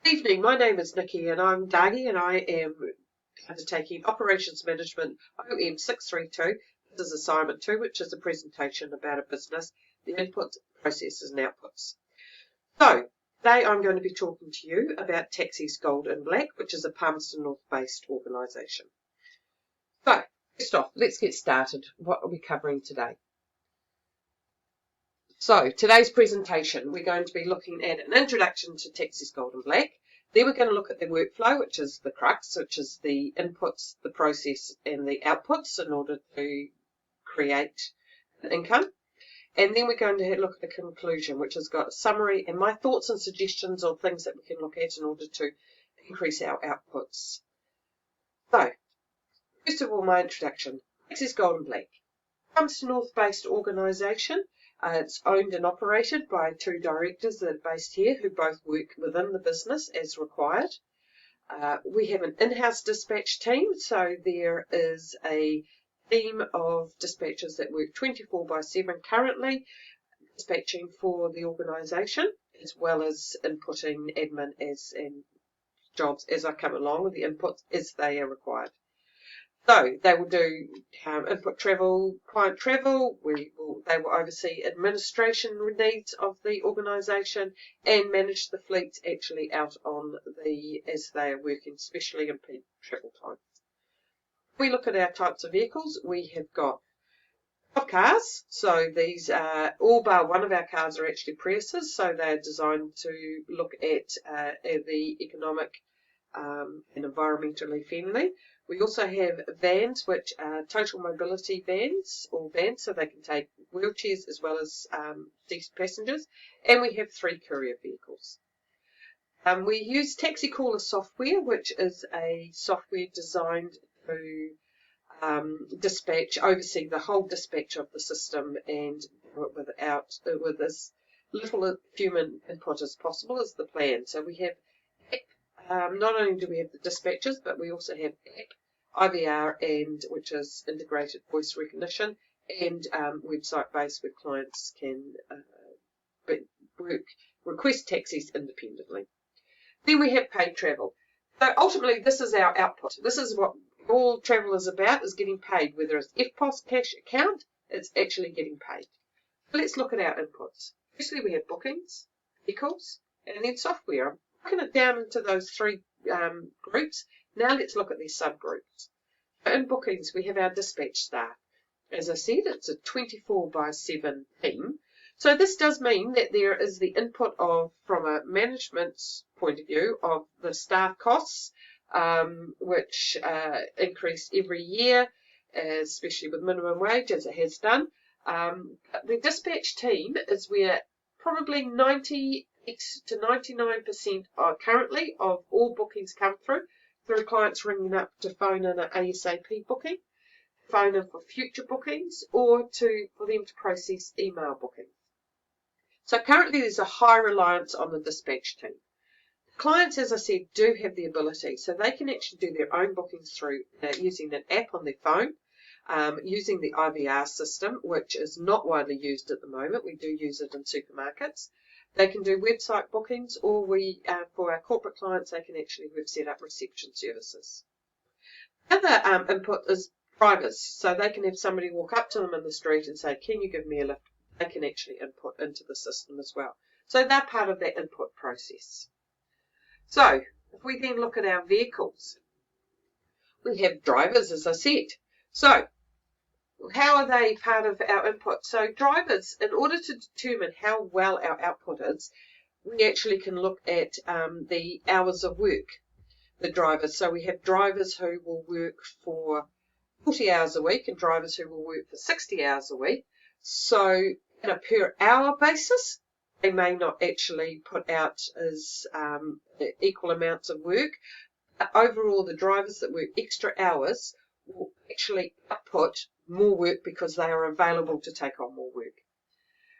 Good evening, my name is Nikki and I'm Dagi and I am undertaking Operations Management OM632. This is assignment 2, which is a presentation about a business, the inputs, processes and outputs. So, today I'm going to be talking to you about Taxis Gold and Black, which is a Palmerston North based organisation. So, first off, let's get started. What are we covering today? So, today's presentation, we're going to be looking at an introduction to Taxis Gold and Black. Then we're going to look at the workflow, which is the crux, which is the inputs, the process, and the outputs in order to create an income. And then we're going to look at the conclusion, which has got a summary and my thoughts and suggestions on things that we can look at in order to increase our outputs. So, first of all, my introduction. Taxis Gold and Black. Palmerston North-based organisation. It's owned and operated by 2 directors that are based here who both work within the business as required. We have an in-house dispatch team, so there is a team of dispatchers that work 24/7 currently, dispatching for the organisation, as well as inputting admin and jobs as I come along with the inputs as they are required. So they will do input travel, client travel. They will oversee administration needs of the organisation and manage the fleets actually out on as they are working, especially in peak travel times. If we look at our types of vehicles, we have got 5 cars. So these are all bar one of our cars are actually Priuses. So they're designed to look at the economic and environmentally friendly. We also have vans, which are total mobility vans, so they can take wheelchairs as well as seated passengers. And we have 3 courier vehicles. We use Taxi Caller software, which is a software designed to oversee the whole dispatch of the system and do it with as little human input as possible is the plan. So we have not only do we have the dispatchers, but we also have app, IVR, which is integrated voice recognition, and website-based where clients can request taxis independently. Then we have paid travel. So ultimately, this is our output. This is what all travel is about, is getting paid. Whether it's FPOS cash account, it's actually getting paid. So let's look at our inputs. Firstly, we have bookings, vehicles, and then software. I'm breaking it down into those 3 groups. Now let's look at these subgroups. In bookings, we have our dispatch staff. As I said, it's a 24/7 team. So this does mean that there is the input from a management's point of view, of the staff costs, which increase every year, especially with minimum wage, as it has done. The dispatch team is where probably 98 to 99% currently of all bookings come through clients ringing up to phone in an ASAP booking, phone in for future bookings, or for them to process email bookings. So currently there's a high reliance on the dispatch team. Clients, as I said, do have the ability, so they can actually do their own bookings through using an app on their phone, using the IVR system, which is not widely used at the moment. We do use it in supermarkets. They can do website bookings, or for our corporate clients, they can actually set up reception services. Other input is drivers, so they can have somebody walk up to them in the street and say, "Can you give me a lift?" They can actually input into the system as well. So they're part of that input process. So if we then look at our vehicles, we have drivers, as I said. So how are they part of our input? So drivers, in order to determine how well our output is, we actually can look at the hours of work, the drivers. So we have drivers who will work for 40 hours a week and drivers who will work for 60 hours a week. So on a per hour basis, they may not actually put out as equal amounts of work. But overall, the drivers that work extra hours will actually output more work because they are available to take on more work.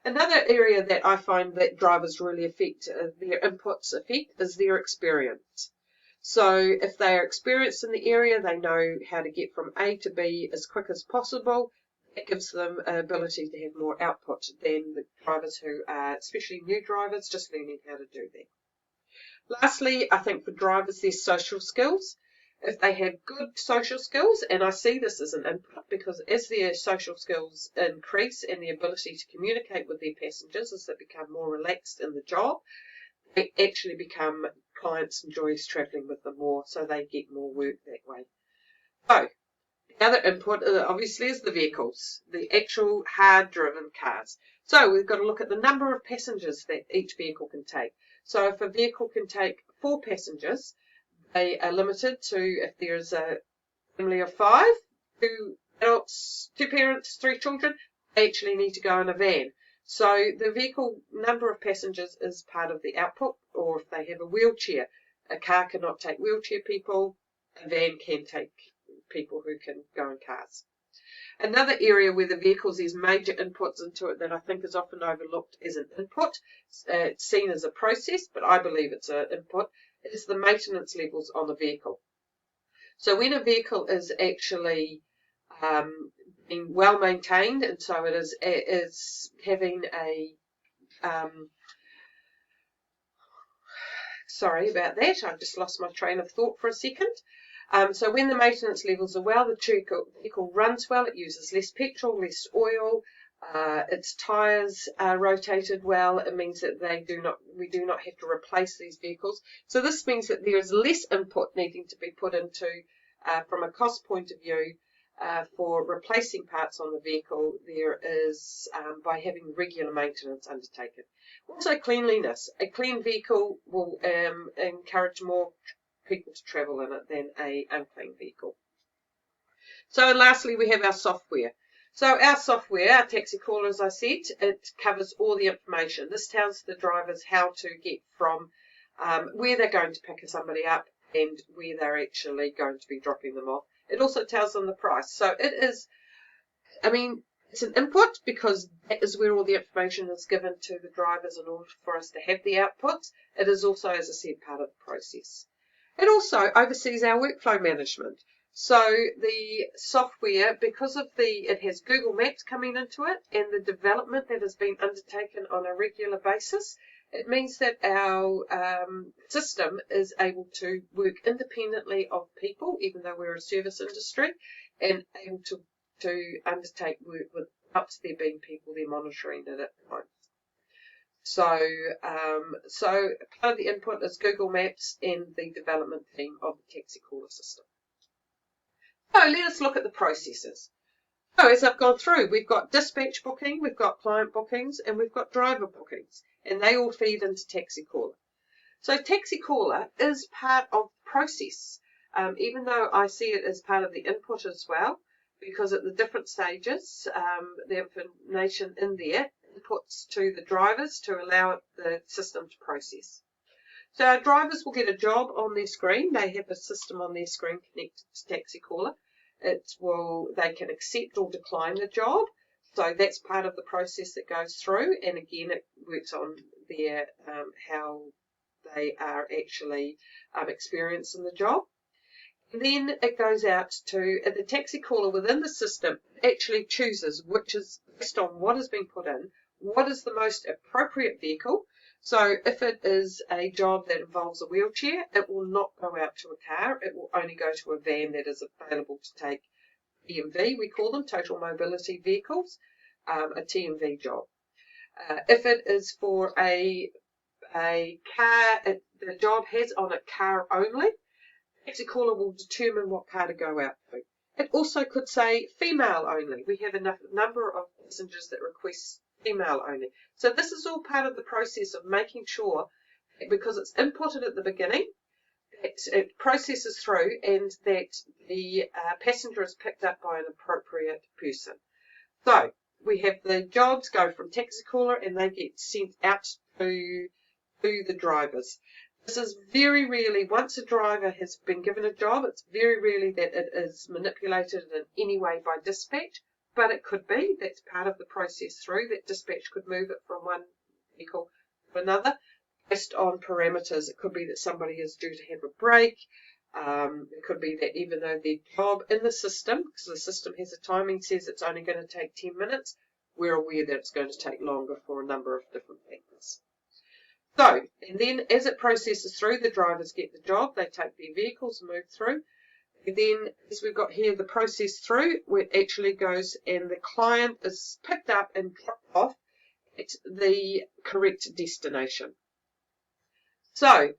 Another area that I find that drivers really affect, their inputs affect, is their experience. So if they are experienced in the area, they know how to get from A to B as quick as possible. It gives them an ability to have more output than the drivers who are, especially new drivers, just learning how to do that. Lastly, I think for drivers, their social skills. If they have good social skills, and I see this as an input because as their social skills increase and the ability to communicate with their passengers as they become more relaxed in the job, they actually become clients enjoy travelling with them more, so they get more work that way. So the other input obviously is the vehicles, the actual hard-driven cars. So we've got to look at the number of passengers that each vehicle can take. So if a vehicle can take 4 passengers, they are limited to, if there is a family of 5, 2 adults, 2 parents, 3 children, they actually need to go in a van. So the vehicle number of passengers is part of the output, or if they have a wheelchair, a car cannot take wheelchair people, a van can take people who can go in cars. Another area where the vehicles, there's major inputs into it that I think is often overlooked as an input, it's seen as a process, but I believe it's an input, is the maintenance levels on the vehicle. So when a vehicle is actually being well maintained, and so it is having a sorry about that, I've just lost my train of thought for a second. So when the maintenance levels are well, the vehicle runs well, it uses less petrol, less oil, its tyres are rotated well. It means that we do not have to replace these vehicles. So this means that there is less input needing to be put into, from a cost point of view, for replacing parts on the vehicle. There is by having regular maintenance undertaken. Also cleanliness. A clean vehicle will encourage more people to travel in it than an unclean vehicle. So lastly, we have our software. So our software, our taxi caller, as I said, it covers all the information. This tells the drivers how to get from where they're going to pick somebody up and where they're actually going to be dropping them off. It also tells them the price. So it is, it's an input because that is where all the information is given to the drivers in order for us to have the outputs. It is also, as I said, part of the process. It also oversees our workflow management. So the software, because of it has Google Maps coming into it and the development that has been undertaken on a regular basis, it means that our system is able to work independently of people, even though we're a service industry, and able to undertake work without there being people there monitoring it at times. So part of the input is Google Maps and the development team of the taxi caller system. So let us look at the processes. So as I've gone through, we've got dispatch booking, we've got client bookings, and we've got driver bookings, and they all feed into taxi caller. So taxi caller is part of the process, even though I see it as part of the input as well, because at the different stages, the information in there inputs to the drivers to allow the system to process. So our drivers will get a job on their screen. They have a system on their screen connected to taxi caller. They can accept or decline the job. So that's part of the process that goes through. And again, it works on their how they are actually experiencing the job. And then it goes out to the taxi caller within the system actually chooses which is based on what has been put in, what is the most appropriate vehicle. So if it is a job that involves a wheelchair, it will not go out to a car. It will only go to a van that is available to take TMV, we call them, total mobility vehicles, a TMV job. If it is for a car, the job has on it car only, taxi caller will determine what car to go out to. It also could say female only. We have a number of passengers that request female only. So this is all part of the process of making sure that because it's inputted at the beginning, that it processes through and that the passenger is picked up by an appropriate person. So we have the jobs go from taxi caller and they get sent out to the drivers. This is very rarely, once a driver has been given a job, it's very rarely that it is manipulated in any way by dispatch, but it could be. That's part of the process through, that dispatch could move it from one vehicle to another based on parameters. It could be that somebody is due to have a break. It could be that even though their job in the system, because the system has a timing, says it's only going to take 10 minutes, we're aware that it's going to take longer for a number of different factors. So, and then as it processes through, the drivers get the job, they take their vehicles and move through. And then, as we've got here, the process through, where it actually goes and the client is picked up and dropped off at the correct destination. So,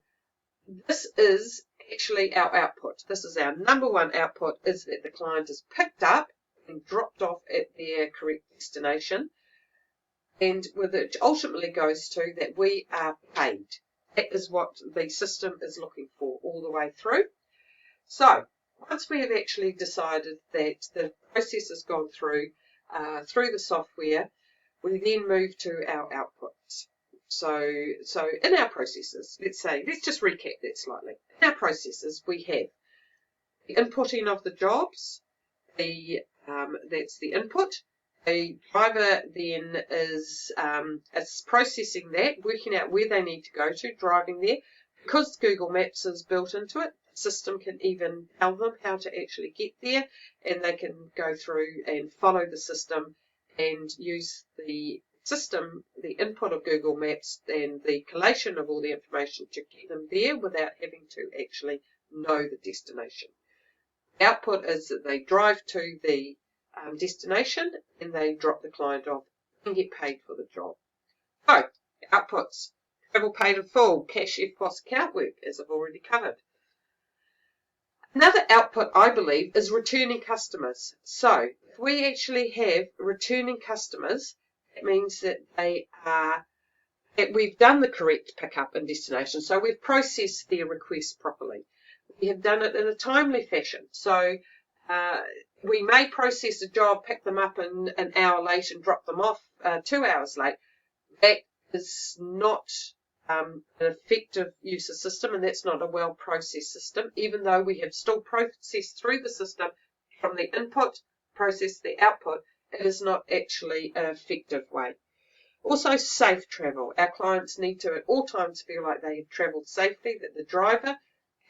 this is actually our output. This is our number one output, is that the client is picked up and dropped off at their correct destination. And with it ultimately goes to that we are paid. That is what the system is looking for all the way through. So once we have actually decided that the process has gone through the software, we then move to our outputs. So in our processes, let's just recap that slightly. In our processes, we have the inputting of the jobs, that's the input. The driver then is processing that, working out where they need to go to, driving there. Because Google Maps is built into it, the system can even tell them how to actually get there, and they can go through and follow the system and use the system, the input of Google Maps and the collation of all the information to get them there without having to actually know the destination. The output is that they drive to the destination and they drop the client off and get paid for the job. So, outputs: travel paid in full, cash EFTPOS account work, as I've already covered. Another output, I believe, is returning customers. So, if we actually have returning customers, it means that we've done the correct pickup and destination. So, we've processed their request properly. We have done it in a timely fashion. So, we may process a job, pick them up in an hour late and drop them off 2 hours late. That is not an effective use of system, and that's not a well-processed system, even though we have still processed through the system from the input, process the output. It is not actually an effective way. Also, safe travel. Our clients need to at all times feel like they have travelled safely, that the driver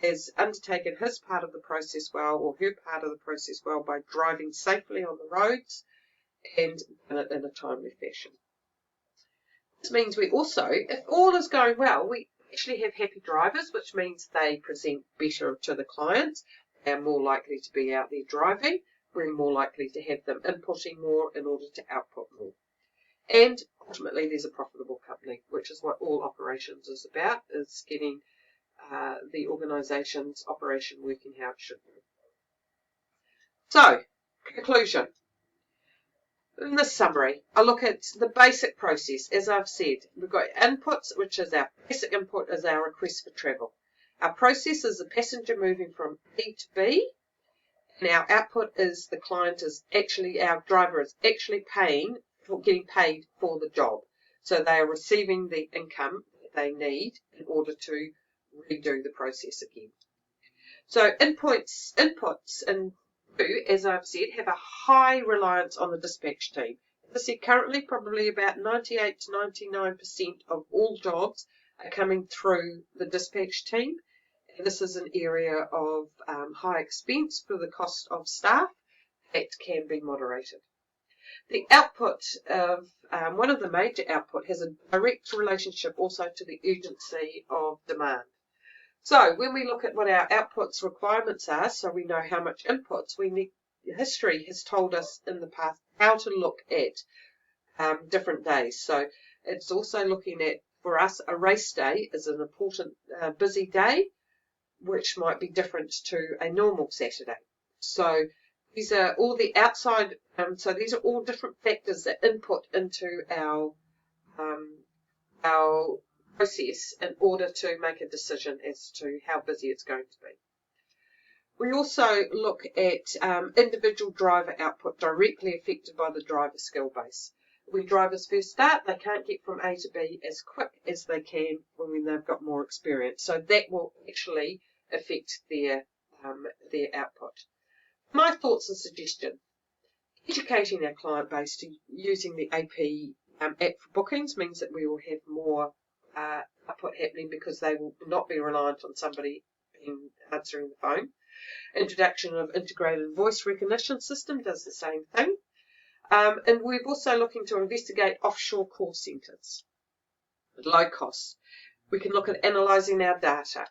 has undertaken his part of the process well, or her part of the process well, by driving safely on the roads and done it in a timely fashion. This means we also, if all is going well, we actually have happy drivers, which means they present better to the clients. They are more likely to be out there driving. We're more likely to have them inputting more in order to output more. And ultimately, there's a profitable company, which is what all operations is about, is getting the organisation's operation working how it should be. So, conclusion. In this summary, I look at the basic process. As I've said, we've got inputs, which is our basic input is our request for travel. Our process is the passenger moving from A to B, and our output is the client is actually, our driver is actually getting paid for the job. So they are receiving the income that they need in order to redo the process again. So inputs and as I've said, have a high reliance on the dispatch team. As I said, currently probably about 98 to 99% of all jobs are coming through the dispatch team. And this is an area of high expense for the cost of staff that can be moderated. The output of one of the major output has a direct relationship also to the urgency of demand. So when we look at what our outputs requirements are, so we know how much inputs we need, history has told us in the past how to look at different days. So it's also looking at, for us, a race day is an important busy day, which might be different to a normal Saturday. So these are all the outside, so these are all different factors that input into our process in order to make a decision as to how busy it's going to be. We also look at individual driver output directly affected by the driver skill base. When drivers first start, they can't get from A to B as quick as they can when they've got more experience. So that will actually affect their output. My thoughts and suggestions: educating our client base to using the AP app for bookings means that we will have more output happening because they will not be reliant on somebody answering the phone. Introduction of integrated voice recognition system does the same thing. And we're also looking to investigate offshore call centres at low cost. We can look at analysing our data.